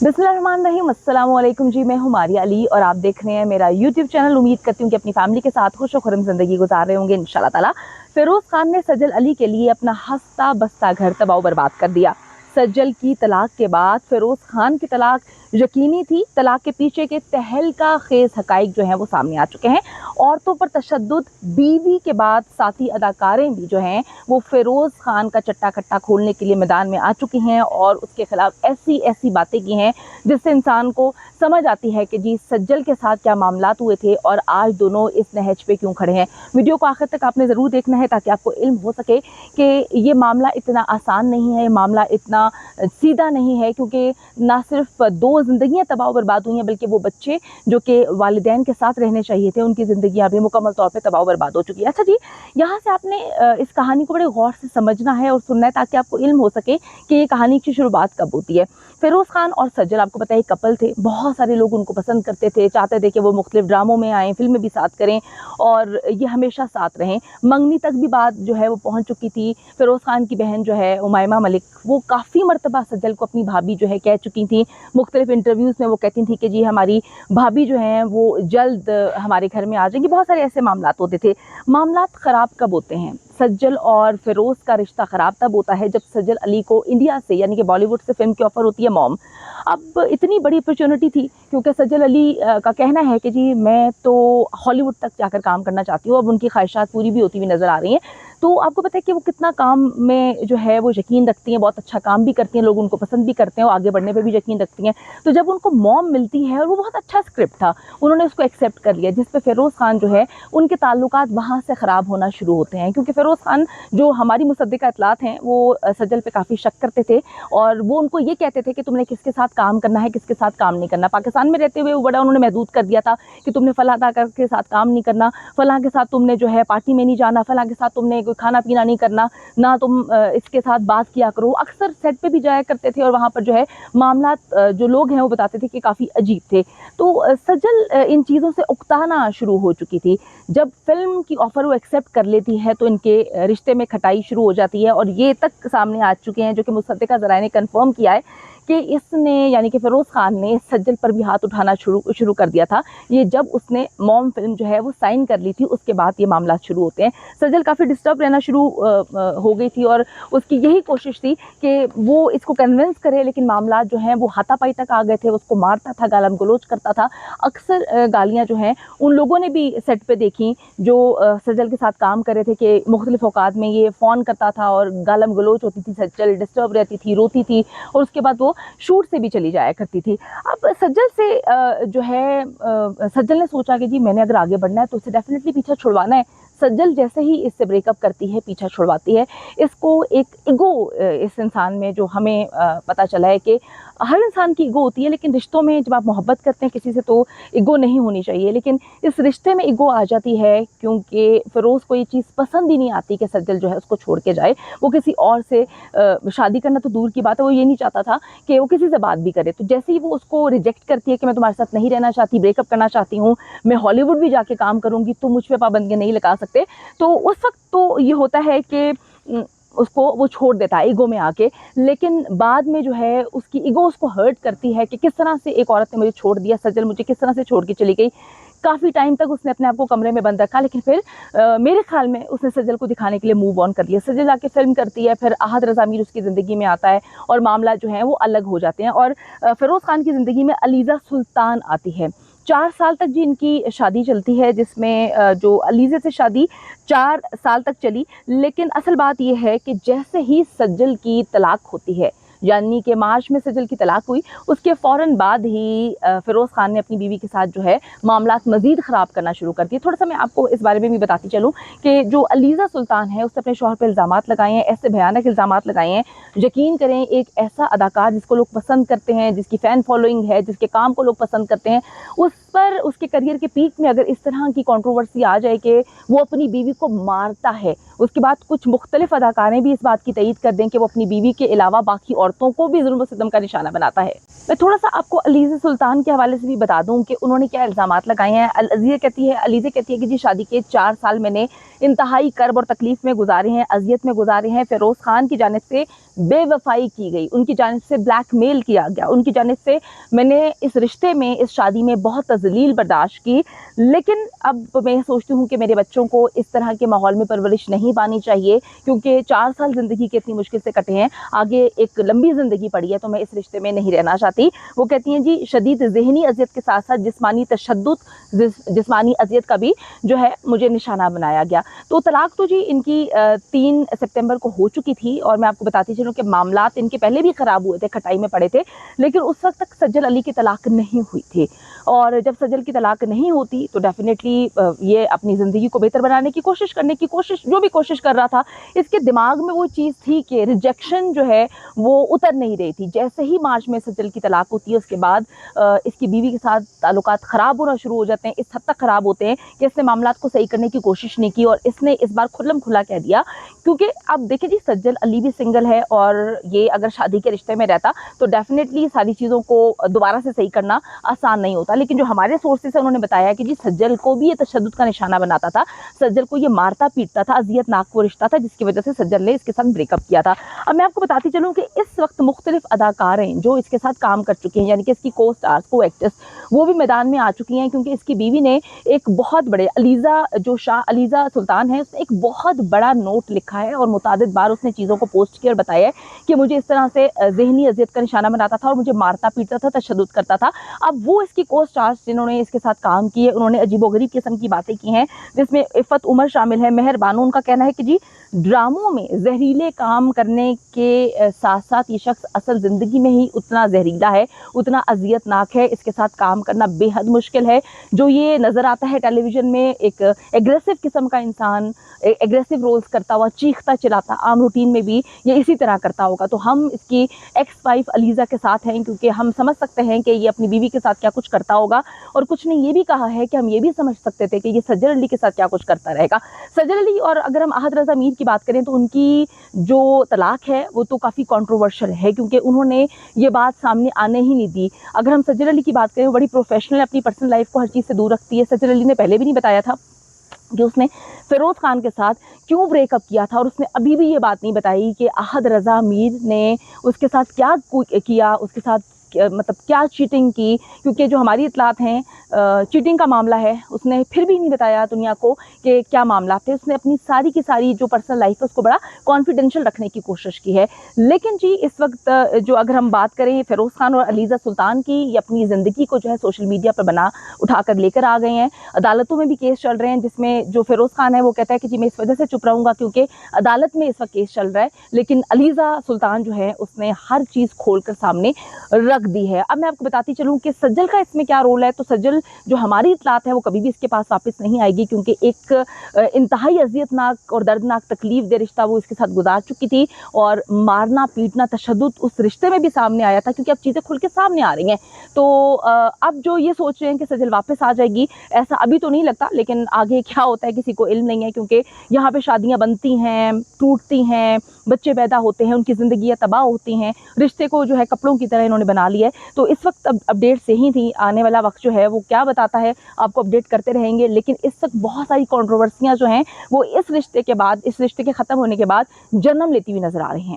बिस्मिल्लाहिर्रहमानिर्रहीम, अस्सलाम वालेकुम जी। मैं हूँ मारिया अली और आप देख रहे हैं मेरा यूट्यूब चैनल। उम्मीद करती हूँ कि अपनी फैमिली के साथ खुश खुरम ज़िंदगी गुजार रहे होंगे इंशाल्लाह ताला। फ़िरोज़ खान ने सज्जल अली के लिए अपना हंसता बसता घर तबाह बर्बाद कर दिया। सज्जल की तलाक के बाद फ़िरोज़ खान की तलाक यकीनी थी। तलाक के पीछे के तहलका खेज़ हक़ाइक़ जो हैं वो सामने आ चुके हैं। औरतों पर तशद्दुद, बीवी के बाद साथी अदाकारें भी जो हैं वो फ़िरोज़ खान का चट्टा कट्टा खोलने के लिए मैदान में आ चुकी हैं और उसके खिलाफ ऐसी ऐसी बातें की हैं जिससे इंसान को समझ आती है कि जी सज्जल के साथ क्या मामलात हुए थे और आज दोनों इस नहज पे क्यों खड़े हैं। वीडियो को आखिर तक आपने ज़रूर देखना है ताकि आपको इल्म हो सके कि ये मामला इतना आसान नहीं है, ये मामला इतना सीधा नहीं है, क्योंकि ना सिर्फ दो ज़िंदगियाँ तबाह बर्बाद हुई हैं बल्कि वो बच्चे जो कि वालिदैन के साथ रहने चाहिए थे उनकी ज़िंदगियाँ भी मुकम्मल तौर पर तबाह बर्बाद हो चुकी है। अच्छा जी, यहाँ से आपने इस कहानी को बड़े गौर से समझना है और सुनना है ताकि आपको इल्म हो सके कि ये कहानी की शुरुआत कब होती है। फ़िरोज़ खान और सज्जल, आपको पता है, कपल थे। बहुत सारे लोग उनको पसंद करते थे, चाहते थे कि वो मुख्तलिफ ड्रामों में आएँ, फ़िल्म में भी साथ करें और ये हमेशा साथ रहें। मंगनी तक भी बात जो है वो पहुँच चुकी थी। फ़िरोज़ खान की बहन जो है उमायमा मलिक, वो काफ़ी मरतबा सज्जल को अपनी भाभी जो है कह चुकी थी। मुख्तलिफ इंटरव्यूज़ में वो कहती थी कि जी हमारी भाभी जो हैं वो जल्द हमारे घर में आ जाएंगी। बहुत सारे ऐसे मामलात होते थे। मामलात ख़राब कब होते हैं? सज्जल और फ़िरोज़ का रिश्ता ख़राब तब होता है जब सज्जल अली को इंडिया से यानी कि बॉलीवुड से फ़िल्म की ऑफ़र होती है मॉम। अब इतनी बड़ी अपॉर्चुनिटी थी क्योंकि सज्जल अली का कहना है कि जी मैं तो हॉलीवुड तक जाकर काम करना चाहती हूँ। अब उनकी ख्वाहिशात पूरी भी होती हुई नज़र आ रही हैं। तो आपको पता है कि वो कितना काम में जो है वो यकीन रखती हैं, बहुत अच्छा काम भी करती हैं, लोग उनको पसंद भी करते हैं और आगे बढ़ने पे भी यकीन रखती हैं। तो जब उनको मॉम मिलती है और वो बहुत अच्छा स्क्रिप्ट था, उन्होंने उसको एक्सेप्ट कर लिया, जिस पे फ़िरोज़ खान जो है उनके ताल्लुकात वहाँ से ख़राब होना शुरू होते हैं। क्योंकि फ़िरोज़ खान जो हमारी मुसद्दिक़ा इत्तलात हैं वो सज्जल पे काफ़ी शक करते थे और वो उनको ये कहते थे कि तुमने किसके साथ काम करना है, किसके साथ काम नहीं करना। पाकिस्तान में रहते हुए वो बड़ा उन्होंने महदूद कर दिया था कि तुमने फ़लाँ अदाकार के साथ काम नहीं करना, फ़लाँ के साथ तुमने जो है पार्टी में नहीं जाना, फ़लाँ के साथ तुमने कोई खाना पीना नहीं करना, ना तुम इसके साथ बात किया करो। अक्सर सेट पे भी जाया करते थे और वहाँ पर जो है मामलात जो लोग हैं वो बताते थे कि काफ़ी अजीब थे। तो सज्जल इन चीज़ों से उकताना शुरू हो चुकी थी। जब फ़िल्म की ऑफ़र वो एक्सेप्ट कर लेती है तो इनके रिश्ते में खटाई शुरू हो जाती है और ये तक सामने आ चुके हैं, जो कि मुसद्दिक़ा ज़राए ने कन्फ़र्म किया है कि इसने यानी कि फ़िरोज़ खान ने सज्जल पर भी हाथ उठाना शुरू कर दिया था। ये जब उसने मॉम फ़िल्म जो है वो साइन कर ली थी उसके बाद ये मामला शुरू होते हैं। सज्जल काफ़ी डिस्टर्ब रहना शुरू हो गई थी और उसकी यही कोशिश थी कि वो इसको कन्विंस करे, लेकिन मामलात जो हैं वो हाथापाई तक आ गए थे। उसको मारता था, गालम गलोच करता था। अक्सर गालियाँ जो हैं उन लोगों ने भी सेट पे देखी जो सज्जल के साथ काम कर रहे थे कि मुख्तलिफ औकात में ये फ़ोन करता था और गालम गलोच होती थी, सज्जल डिस्टर्ब रहती थी, रोती थी और उसके बाद वो शूट से भी चली जाया करती थी। अब सज्जल से जो है सज्जल ने सोचा कि जी मैंने अगर आगे बढ़ना है तो उसे डेफ़िनेटली पीछा छुड़वाना है। सज्जल जैसे ही इससे ब्रेकअप करती है, पीछा छुड़वाती है, इसको एक ईगो इस इंसान में जो हमें पता चला है कि हर इंसान की ईगो होती है, लेकिन रिश्तों में जब आप मोहब्बत करते हैं किसी से तो ईगो नहीं होनी चाहिए, लेकिन इस रिश्ते में ईगो आ जाती है क्योंकि फ़िरोज़ को ये चीज़ पसंद ही नहीं आती कि सज्जल जो है उसको छोड़ के जाए। वो किसी और से शादी करना तो दूर की बात है, वो ये नहीं चाहता था कि वो किसी से बात भी करे। तो जैसे ही वो उसको रिजेक्ट करती है कि मैं तुम्हारे साथ नहीं रहना चाहती, ब्रेकअप करना चाहती हूँ, मैं हॉलीवुड भी जाके काम करूँगी, तुम मुझ पे पाबंदियाँ नहीं लगा सकते। तो उस वक़्त तो ये होता है कि उसको वो छोड़ देता है ईगो में आके, लेकिन बाद में जो है उसकी ईगो उसको हर्ट करती है कि किस तरह से एक औरत ने मुझे छोड़ दिया, सज्जल मुझे किस तरह से छोड़ के चली गई। काफ़ी टाइम तक उसने अपने आप को कमरे में बंद रखा, लेकिन फिर मेरे ख़्याल में उसने सज्जल को दिखाने के लिए मूव ऑन कर लिया। सज्जल आके फ़िल्म करती है, फिर अहद रज़ा मीर उसकी ज़िंदगी में आता है और मामला जो है वो अलग हो जाते हैं और फ़िरोज़ खान की ज़िंदगी में अलीज़ा सुल्तान आती है। 4 साल तक जी इनकी शादी चलती है, जिसमें जो अलीज़े से शादी 4 साल तक चली, लेकिन असल बात ये है कि जैसे ही सज्जल की तलाक होती है, यानी कि मार्च में सज्जल की तलाक हुई, उसके फ़ौरन बाद ही फ़िरोज़ खान ने अपनी बीवी के साथ जो है मामलात मज़ीद ख़राब करना शुरू कर दिए। थोड़ा-सा मैं आपको इस बारे में भी बताती चलूँ कि जो अलीज़ा सुल्तान है उसने अपने शौहर पे इल्ज़ामात लगाए हैं, ऐसे भयानक इल्ज़ामात लगाए हैं। यकीन करें, एक ऐसा अदाकार जिसको लोग पसंद करते हैं, जिसकी फ़ैन फ़ॉलोइंग है, जिसके काम को लोग पसंद करते हैं, उस पर उसके करियर के पीक में अगर इस तरह की कंट्रोवर्सी आ जाए कि वो अपनी बीवी को मारता है, उसके बाद कुछ मुख्तलिफ अदाकारें भी इस बात की तईद कर दें कि वो अपनी बीवी के अलावा बाकी औरतों को भी जुल्म सितम का निशाना बनाता है। मैं थोड़ा सा आपको अलीज़ा सुल्तान के हवाले से भी बता दूं कि उन्होंने क्या इल्ज़ामात लगाए हैं। अलीज़ा कहती है कि जी शादी के 4 साल मैंने इंतहाई कर्ब और तकलीफ में गुजारे हैं, अजियत में गुजारे हैं। फ़िरोज़ खान की जानिब से बेवफाई की गई, उनकी जानिब से ब्लैकमेल किया गया, उनकी जानिब से मैंने इस रिश्ते में, इस शादी में बहुत तज़लील बर्दाश्त की। लेकिन अब मैं सोचती हूँ कि मेरे बच्चों को इस तरह के माहौल में परवरिश नहीं पानी चाहिए, क्योंकि 4 साल ज़िंदगी के इतनी मुश्किल से कटे हैं, आगे एक लंबी ज़िंदगी पड़ी है, तो मैं इस रिश्ते में नहीं रहना चाहती। वो कहती हैं जी शदीद ज़हनी अज़ियत के साथ साथ जिस्मानी तशद्दुद, जिस्मानी अज़ियत का भी जो है मुझे निशाना बनाया गया। तो तलाक तो जी इनकी 3 सितंबर को हो चुकी थी, और मैं आपको बताती चलूँ कि मामलात इनके पहले भी ख़राब हुए थे, खटाई में पड़े थे, लेकिन उस वक्त तक सज्जल अली की तलाक नहीं हुई थी। और जब सज्जल की तलाक नहीं होती तो डेफिनेटली ये अपनी ज़िंदगी को बेहतर बनाने की कोशिश करने की जो भी कोशिश कर रहा था, इसके दिमाग में वो चीज़ थी कि रिजेक्शन जो है वो उतर नहीं रही थी। जैसे ही मार्च में सज्जल की तलाक होती है, उसके बाद इसकी बीवी के साथ ताल्लुकात ख़राब होना शुरू हो जाते हैं, इस हद तक ख़राब होते हैं कि इसने मामलात को सही करने की कोशिश नहीं की, और इसने इस बार खुल्लम खुला कह दिया। क्योंकि अब देखिए जी, सज्जल अली भी सिंगल है, और ये अगर शादी के रिश्ते में रहता तो डेफिनेटली सारी चीज़ों को दोबारा से सही करना आसान नहीं होता। लेकिन जो हमारे सोर्सेज है उन्होंने बताया कि जी सज्जल को भी ये तशद्दुद का निशाना बनाता था, सज्जल को ये मारता पीटता था, अजियतनाक वो रिश्ता था, जिसकी वजह से सज्जल ने इसके साथ ब्रेकअप किया था। अब मैं आपको बताती चलूँ कि इस वक्त मुख्तलिफ अदाकारें जो इसके साथ काम कर चुकी हैं, यानी कि इसकी को स्टार्स, को एक्टर्स, वो भी मैदान में आ चुकी हैं, क्योंकि इसकी बीवी ने एक बहुत बड़े अलीज़ा सुल्तान है, उसने एक बहुत बड़ा नोट लिखा है, और मुतादिद बार उसने चीज़ों को पोस्ट किया और बताया है कि मुझे इस तरह से ज़हनी अजियत का निशाना बनाता था और मुझे मारता पीटता था, तशद्दुद करता था। अब वो इसकी को स्टार्स जिन्होंने इसके साथ काम किए, उन्होंने अजीबोगरीब किस्म की बातें की हैं, जिसमें इफ़त उमर शामिल है, मेहर बानो। उनका कहना है कि जी ड्रामों में जहरीले काम करने के साथ साथ ये शख्स असल ज़िंदगी में ही उतना जहरीला है, उतना अजियतनाक है, इसके साथ काम करना बेहद मुश्किल है। जो ये नज़र आता है टेलीविज़न में, एक एग्रेसिव किस्म का इंसान, एग्रेसिव रोल्स करता हुआ, चीखता चिल्लाता, आम रूटीन में भी ये इसी तरह करता होगा। तो हम इसकी एक्स वाइफ अलीज़ा के साथ हैं, क्योंकि हम समझ सकते हैं कि ये अपनी बीवी के साथ क्या कुछ करता होगा, और कुछ ने ये भी कहा है कि हम ये भी समझ सकते थे कि ये सज्जल अली के साथ क्या कुछ करता रहेगा। सज्जल अली, और अगर हम आहद रज़ा मीर की बात करें तो उनकी जो तलाक है वो तो काफ़ी कंट्रोवर्शियल है, क्योंकि उन्होंने ये बात सामने आने ही नहीं दी। अगर हम सज्जल अली की बात करें, वो बड़ी प्रोफेशनल, अपनी पर्सनल लाइफ को हर चीज़ से दूर रखती है। सज्जल अली ने पहले भी नहीं बताया था कि उसने फ़िरोज़ खान के साथ क्यों ब्रेकअप किया था, और उसने अभी भी ये बात नहीं बताई कि आहद रज़ा मीर ने उसके साथ क्या किया, उसके साथ मतलब क्या चीटिंग की, क्योंकि जो हमारी इतलात हैं चीटिंग का मामला है, उसने फिर भी नहीं बताया दुनिया को कि क्या मामला थे। उसने अपनी सारी की सारी जो पर्सनल लाइफ है उसको बड़ा कॉन्फिडेंशियल रखने की कोशिश की है। लेकिन जी इस वक्त जो अगर हम बात करें फ़िरोज़ खान और अलीज़ा सुल्तान की, ये अपनी ज़िंदगी को जो है सोशल मीडिया पर उठा कर लेकर आ गए हैं। अदालतों में भी केस चल रहे हैं, जिसमें जो फ़िरोज़ खान है वो कहता है कि जी मैं इस वजह से चुप रहूँगा क्योंकि अदालत में इस वक्त केस चल रहा है। लेकिन अलीज़ा सुल्तान जो है उसने हर चीज़ खोल कर सामने रख दी है। अब मैं आपको बताती चलूँ कि सज्जल का इसमें क्या रोल है। तो सज्जल, जो हमारी इतलात है, वो कभी भी इसके पास वापस नहीं आएगी, क्योंकि एक इंतहाई अजियतनाक और दर्दनाक तकलीफ दे रिश्ता वो इसके साथ गुजार चुकी थी, और मारना पीटना तशद्दुद उस रिश्ते में भी सामने आया था, क्योंकि अब चीज़ें खुल के सामने आ रही हैं। तो अब जो ये सोच रहे हैं कि सज्जल वापस आ जाएगी, ऐसा अभी तो नहीं लगता, लेकिन आगे क्या होता है किसी को इल्म नहीं है, क्योंकि यहाँ पे शादियाँ बनती हैं, टूटती हैं, बच्चे पैदा होते हैं, उनकी ज़िंदगियाँ तबाह होती हैं, रिश्ते को जो है कपड़ों की तरह इन्होंने बना लिया है। तो इस वक्त अपडेट से ही थी, आने वाला वक्त जो है वो क्या बताता है, आपको अपडेट करते रहेंगे। लेकिन इस वक्त बहुत सारी कंट्रोवर्सियाँ जो हैं वो इस रिश्ते के ख़त्म होने के बाद जन्म लेती हुई नज़र आ रही हैं।